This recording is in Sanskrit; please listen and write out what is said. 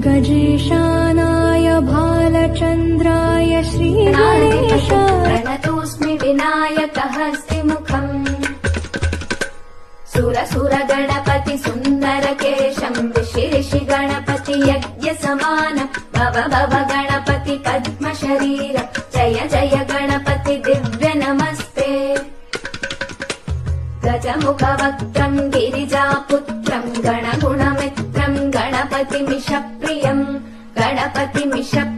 गजेशानाय भालचन्द्राय श्रीगणेश प्रणतोऽस्मि विनायकहस्तिमुखम् सुरसुर गणपति सुन्दरकेशम् ऋषि गणपति यज्ञसमान भव भव गणपति पद्मशरीर जय जय गणपति दिव्य नमस्ते गजमुखवक्त्रम् गिरिजापुत्रम् गणगुणमित्रम् गणपतिमिषप्रियम् गणपतिमिष